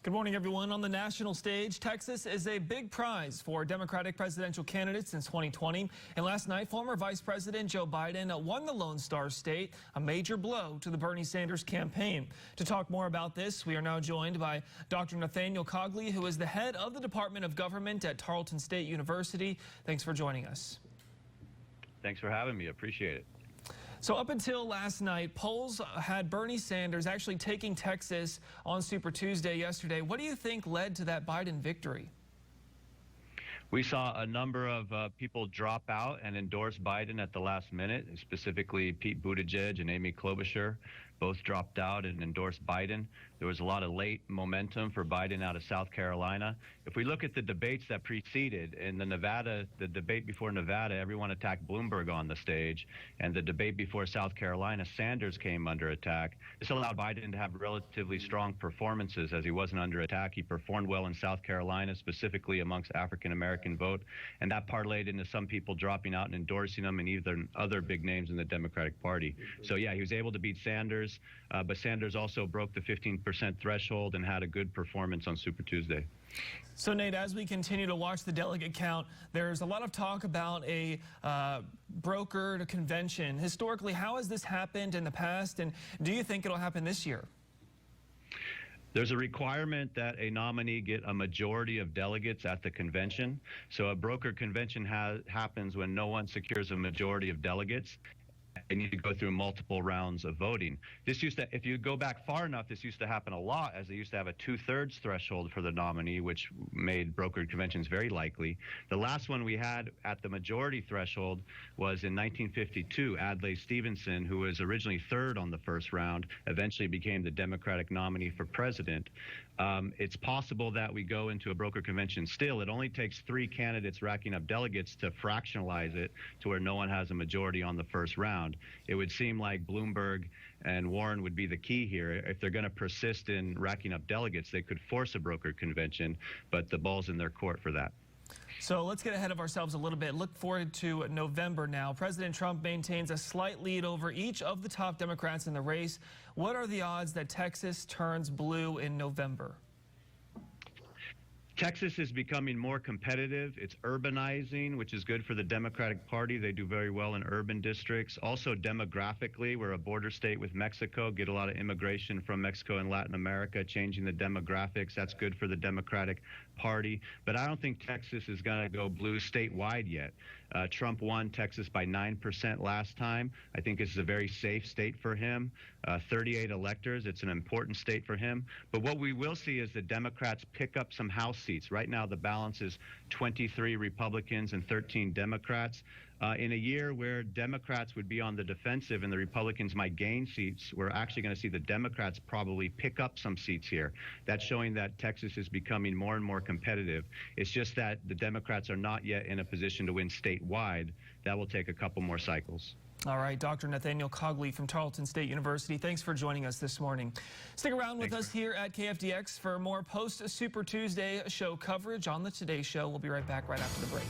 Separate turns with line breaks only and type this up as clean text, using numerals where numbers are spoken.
Good morning, everyone. On the national stage, Texas is a big prize for Democratic presidential candidates since 2020. And last night, former Vice President Joe Biden won the Lone Star State, a major blow to the Bernie Sanders campaign. To talk more about this, we are now joined by Dr. Nathaniel Cogley, who is the head of the Department of Government at Tarleton State University. Thanks for joining us.
Thanks for having me. Appreciate it.
So up until last night, polls had Bernie Sanders actually taking Texas on Super Tuesday yesterday. What do you think led to that Biden victory?
We saw a number of people drop out and endorse Biden at the last minute, specifically Pete Buttigieg and Amy Klobuchar. Both dropped out and endorsed Biden. There was a lot of late momentum for Biden out of South Carolina. If we look at the debates that preceded, in the debate before Nevada, everyone attacked Bloomberg on the stage. And the debate before South Carolina, Sanders came under attack. This allowed Biden to have relatively strong performances as he wasn't under attack. He performed well in South Carolina, specifically amongst African-American vote. And that parlayed into some people dropping out and endorsing him and even other big names in the Democratic Party. So, yeah, he was able to beat Sanders. But Sanders also broke the 15% threshold and had a good performance on Super Tuesday.
So, Nate, as we continue to watch the delegate count, there's a lot of talk about a brokered convention. Historically, how has this happened in the past, and do you think it'll happen this year?
There's a requirement that a nominee get a majority of delegates at the convention. So a brokered convention happens when no one secures a majority of delegates. They need to go through multiple rounds of voting. This used to, if you go back far enough, this used to happen a lot, as they used to have a 2/3 threshold for the nominee, which made brokered conventions very likely. The last one we had at the majority threshold was in 1952. Adlai Stevenson, who was originally third on the first round, eventually became the Democratic nominee for president. It's possible that we go into a brokered convention still. It only takes 3 candidates racking up delegates to fractionalize it to where no one has a majority on the first round. It would seem like Bloomberg and Warren would be the key here. If they're going to persist in racking up delegates, they could force a brokered convention, but the ball's in their court for that.
So let's get ahead of ourselves a little bit. Look forward to November now. President Trump maintains a slight lead over each of the top Democrats in the race. What are the odds that Texas turns blue in November?
Texas is becoming more competitive. It's urbanizing, which is good for the Democratic Party. They do very well in urban districts. Also, demographically, we're a border state with Mexico, get a lot of immigration from Mexico and Latin America, changing the demographics. That's good for the Democratic Party. But I don't think Texas is going to go blue statewide yet. Trump won Texas by 9% last time. I think this is a very safe state for him. 38 electors. It's an important state for him. But what we will see is the Democrats pick up some House seats. Right now, the balance is 23 Republicans and 13 Democrats. In a year where Democrats would be on the defensive and the Republicans might gain seats, we're actually going to see the Democrats probably pick up some seats here. That's showing that Texas is becoming more and more competitive. It's just that the Democrats are not yet in a position to win statewide. That will take a couple more cycles.
All right, Dr. Nathaniel Cogley from Tarleton State University, thanks for joining us this morning. Stick around with us here at KFDX for more post-Super Tuesday show coverage on the Today Show. We'll be right back right after the break.